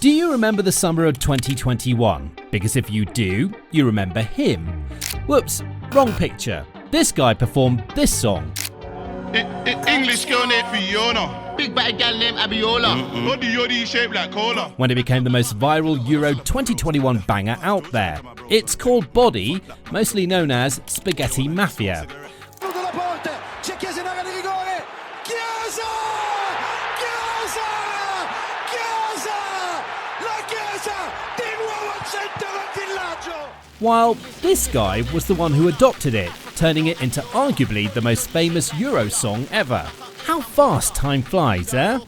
Do you remember the summer of 2021? Because if you do, you remember him. Whoops, wrong picture. This guy performed this song. English girl named Fiona. Big bad gal named Abiola. Yodi shaped like cola. When it became the most viral Euro 2021 banger out there. It's called Body, mostly known as Spaghetti Mafia. While this guy was the one who adopted it, turning it into arguably the most famous Euro song ever. How fast time flies, eh?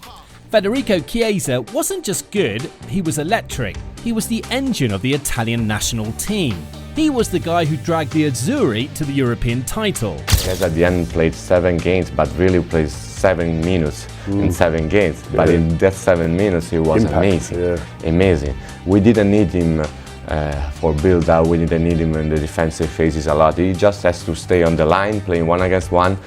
Federico Chiesa wasn't just good, he was electric. He was the engine of the Italian national team. He was the guy who dragged the Azzurri to the European title. Chiesa at the end played 7 games, but really played 7 minutes in 7 games. Yeah. But in that 7 minutes, he was amazing. Yeah. Amazing. We didn't need him for build-up, we didn't need him in the defensive phases a lot. He just has to stay on the line, playing 1 against 1,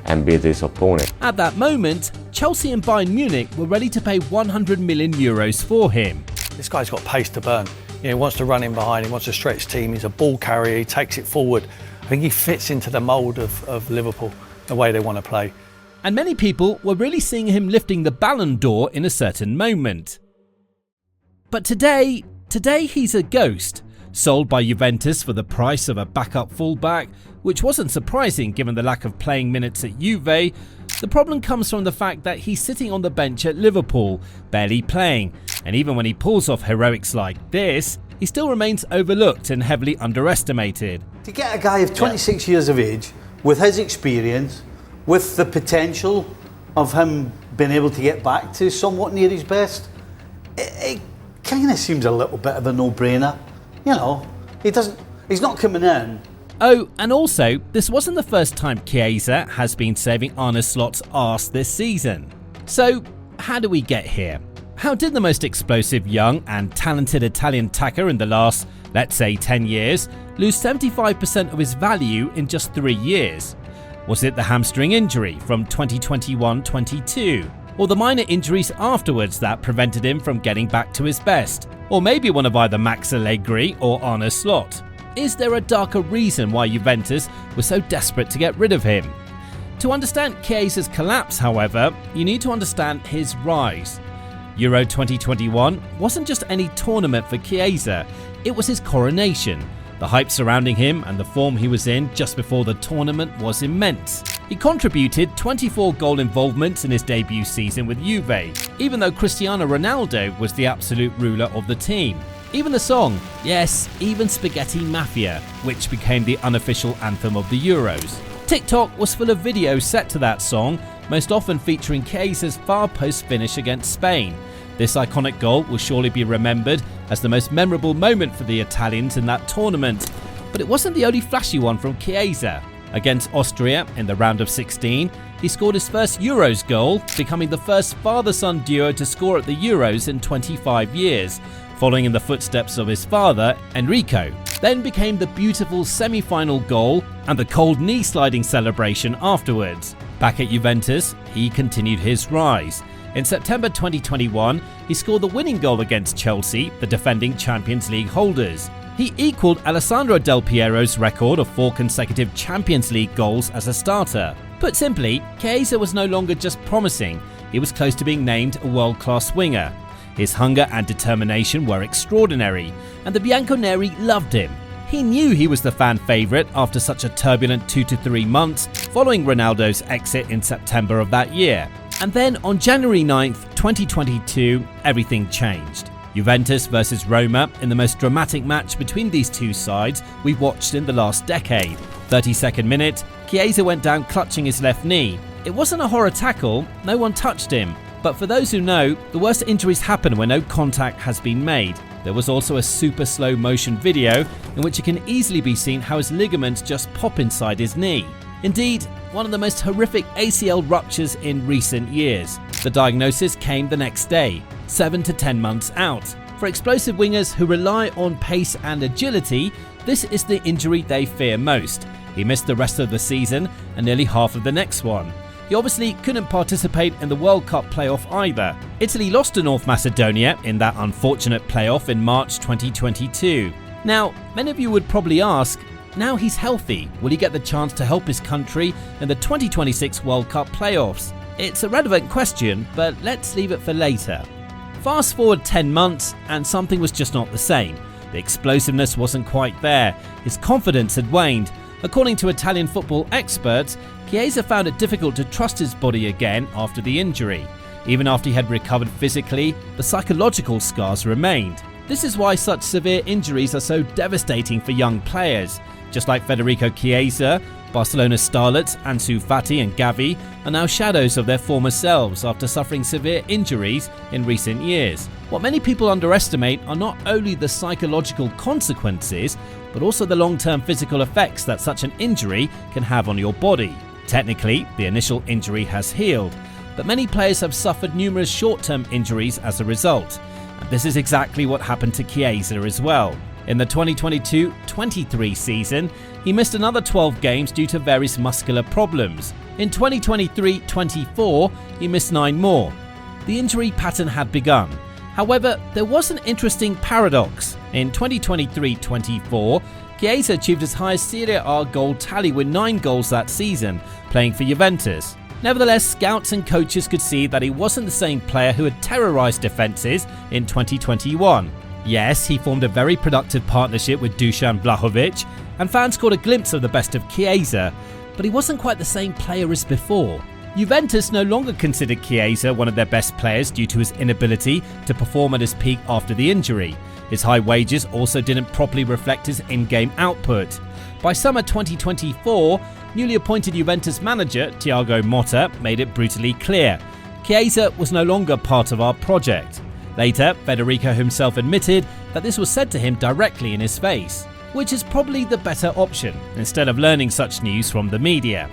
and beat his opponent. At that moment, Chelsea and Bayern Munich were ready to pay 100 million euros for him. This guy's got pace to burn. He wants to run in behind, he wants to stretch team, he's a ball carrier, he takes it forward. I think he fits into the mould of Liverpool, the way they want to play. And many people were really seeing him lifting the Ballon d'Or in a certain moment. But today he's a ghost, sold by Juventus for the price of a backup fullback, which wasn't surprising given the lack of playing minutes at Juve. The problem comes from the fact that he's sitting on the bench at Liverpool, barely playing, and even when he pulls off heroics like this, he still remains overlooked and heavily underestimated. To get a guy of 26 years of age, with his experience, with the potential of him being able to get back to somewhat near his best, it kind of seems a little bit of a no-brainer. You know, he's not coming in. Oh, and also, this wasn't the first time Chiesa has been saving Arne Slot's arse this season. So, how do we get here? How did the most explosive young and talented Italian attacker in the last, let's say, 10 years, lose 75% of his value in just 3 years? Was it the hamstring injury from 2021-22? Or the minor injuries afterwards that prevented him from getting back to his best? Or maybe one of either Max Allegri or Arne Slot? Is there a darker reason why Juventus was so desperate to get rid of him? To understand Chiesa's collapse, however, you need to understand his rise. Euro 2021 wasn't just any tournament for Chiesa, it was his coronation. The hype surrounding him and the form he was in just before the tournament was immense. He contributed 24 goal involvements in his debut season with Juve, even though Cristiano Ronaldo was the absolute ruler of the team. Even the song, yes, even Spaghetti Mafia, which became the unofficial anthem of the Euros. TikTok was full of videos set to that song, most often featuring Chiesa's far post finish against Spain. This iconic goal will surely be remembered as the most memorable moment for the Italians in that tournament. But it wasn't the only flashy one from Chiesa. Against Austria in the round of 16, he scored his first Euros goal, becoming the first father-son duo to score at the Euros in 25 years, following in the footsteps of his father, Enrico. Then became the beautiful semi-final goal and the cold knee sliding celebration afterwards. Back at Juventus, he continued his rise. In September 2021, he scored the winning goal against Chelsea, the defending Champions League holders. He equalled Alessandro Del Piero's record of 4 consecutive Champions League goals as a starter. Put simply, Chiesa was no longer just promising, he was close to being named a world-class winger. His hunger and determination were extraordinary, and the Bianconeri loved him. He knew he was the fan favourite after such a turbulent 2 to 3 months following Ronaldo's exit in September of that year. And then on January 9th, 2022, everything changed. Juventus versus Roma in the most dramatic match between these two sides we've watched in the last decade. 32nd minute, Chiesa went down clutching his left knee. It wasn't a horror tackle, no one touched him. But for those who know, the worst injuries happen when no contact has been made. There was also a super slow motion video in which it can easily be seen how his ligaments just pop inside his knee. Indeed, one of the most horrific ACL ruptures in recent years. The diagnosis came the next day, 7 to 10 months out. For explosive wingers who rely on pace and agility, this is the injury they fear most. He missed the rest of the season and nearly half of the next one. He obviously couldn't participate in the World Cup playoff either. Italy lost to North Macedonia in that unfortunate playoff in March 2022. Now, many of you would probably ask, now he's healthy, will he get the chance to help his country in the 2026 World Cup playoffs? It's a relevant question, but let's leave it for later. Fast forward 10 months and something was just not the same. The explosiveness wasn't quite there, his confidence had waned. According to Italian football experts, Chiesa found it difficult to trust his body again after the injury. Even after he had recovered physically, the psychological scars remained. This is why such severe injuries are so devastating for young players. Just like Federico Chiesa, Barcelona starlets Ansu Fati and Gavi are now shadows of their former selves after suffering severe injuries in recent years. What many people underestimate are not only the psychological consequences, but also the long-term physical effects that such an injury can have on your body. Technically, the initial injury has healed, but many players have suffered numerous short-term injuries as a result. And this is exactly what happened to Chiesa as well. In the 2022-23 season, he missed another 12 games due to various muscular problems. In 2023-24, he missed 9 more. The injury pattern had begun. However, there was an interesting paradox. In 2023-24, Chiesa achieved his highest Serie A goal tally with 9 goals that season, playing for Juventus. Nevertheless, scouts and coaches could see that he wasn't the same player who had terrorised defences in 2021. Yes, he formed a very productive partnership with Dusan Vlahovic, and fans caught a glimpse of the best of Chiesa, but he wasn't quite the same player as before. Juventus no longer considered Chiesa one of their best players due to his inability to perform at his peak after the injury. His high wages also didn't properly reflect his in-game output. By summer 2024, newly appointed Juventus manager Thiago Motta made it brutally clear: Chiesa was no longer part of our project. Later, Federico himself admitted that this was said to him directly in his face, which is probably the better option, instead of learning such news from the media.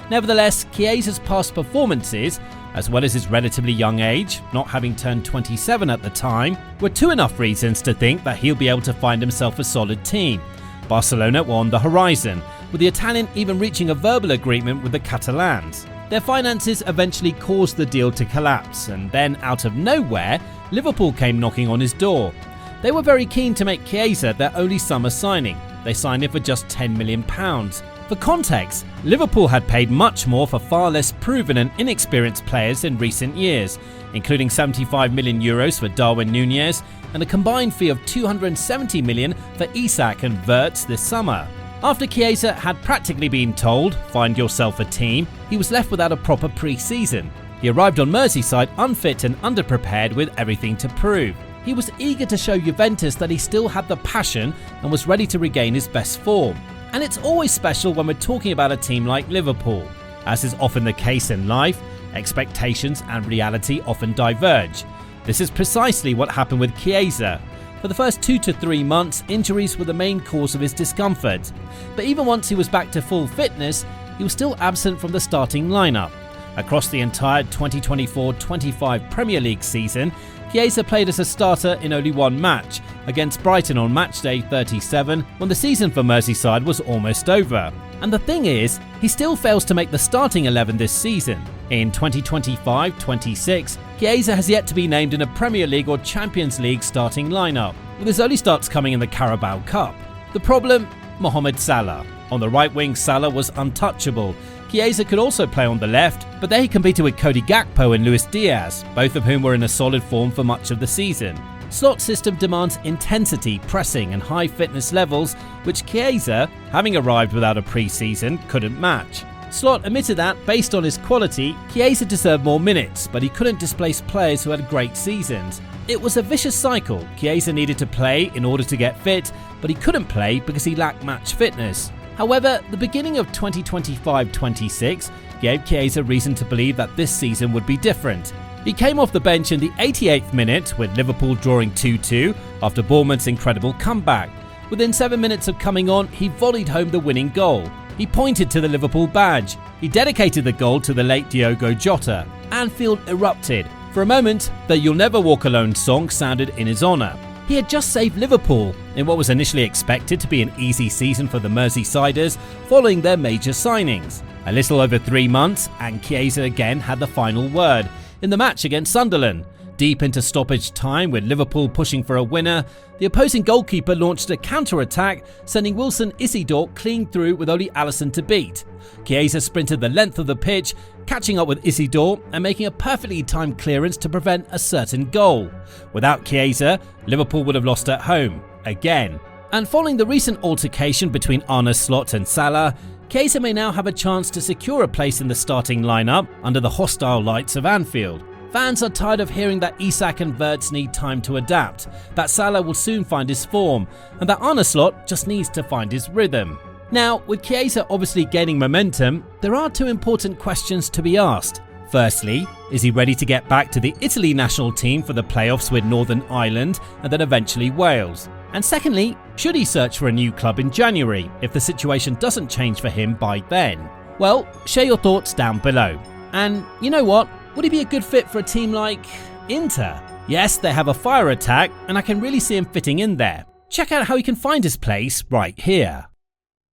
Nevertheless, Chiesa's past performances, as well as his relatively young age, not having turned 27 at the time, were two enough reasons to think that he'll be able to find himself a solid team. Barcelona were on the horizon, with the Italian even reaching a verbal agreement with the Catalans. Their finances eventually caused the deal to collapse, and then out of nowhere, Liverpool came knocking on his door. They were very keen to make Chiesa their only summer signing. They signed him for just £10 million. For context, Liverpool had paid much more for far less proven and inexperienced players in recent years, including €75 million for Darwin Núñez and a combined fee of €270 million for Isak and Wirtz this summer. After Chiesa had practically been told, find yourself a team, he was left without a proper pre-season. He arrived on Merseyside unfit and underprepared with everything to prove. He was eager to show Juventus that he still had the passion and was ready to regain his best form. And it's always special when we're talking about a team like Liverpool. As is often the case in life, expectations and reality often diverge. This is precisely what happened with Chiesa. For the first 2 to 3 months, injuries were the main cause of his discomfort. But even once he was back to full fitness, he was still absent from the starting lineup. Across the entire 2024-25 Premier League season, Chiesa played as a starter in only one match, against Brighton on matchday 37, when the season for Merseyside was almost over. And the thing is, he still fails to make the starting 11 this season. In 2025-26, Chiesa has yet to be named in a Premier League or Champions League starting lineup, with his only starts coming in the Carabao Cup. The problem? Mohamed Salah. On the right wing, Salah was untouchable. Chiesa could also play on the left, but there he competed with Cody Gakpo and Luis Diaz, both of whom were in a solid form for much of the season. Slot's system demands intensity, pressing and high fitness levels, which Chiesa, having arrived without a pre-season, couldn't match. Slot admitted that, based on his quality, Chiesa deserved more minutes, but he couldn't displace players who had great seasons. It was a vicious cycle. Chiesa needed to play in order to get fit, but he couldn't play because he lacked match fitness. However, the beginning of 2025-26 gave Chiesa reason to believe that this season would be different. He came off the bench in the 88th minute, with Liverpool drawing 2-2 after Bournemouth's incredible comeback. Within 7 minutes of coming on, he volleyed home the winning goal. He pointed to the Liverpool badge. He dedicated the goal to the late Diogo Jota. Anfield erupted. For a moment, the "You'll Never Walk Alone" song sounded in his honour. He had just saved Liverpool in what was initially expected to be an easy season for the Merseysiders following their major signings. A little over 3 months and Chiesa again had the final word in the match against Sunderland. Deep into stoppage time with Liverpool pushing for a winner, the opposing goalkeeper launched a counter-attack, sending Wilson Isidore clean through with only Alisson to beat. Chiesa sprinted the length of the pitch, catching up with Isidore and making a perfectly timed clearance to prevent a certain goal. Without Chiesa, Liverpool would have lost at home, again. And following the recent altercation between Arne Slot and Salah, Chiesa may now have a chance to secure a place in the starting lineup under the hostile lights of Anfield. Fans are tired of hearing that Isak and Wirtz need time to adapt, that Salah will soon find his form, and that Arne Slot just needs to find his rhythm. Now, with Chiesa obviously gaining momentum, there are 2 important questions to be asked. Firstly, is he ready to get back to the Italy national team for the playoffs with Northern Ireland and then eventually Wales? And secondly, should he search for a new club in January if the situation doesn't change for him by then? Well, share your thoughts down below. And you know what? Would he be a good fit for a team like Inter? Yes, they have a fire attack and I can really see him fitting in there. Check out how he can find his place right here.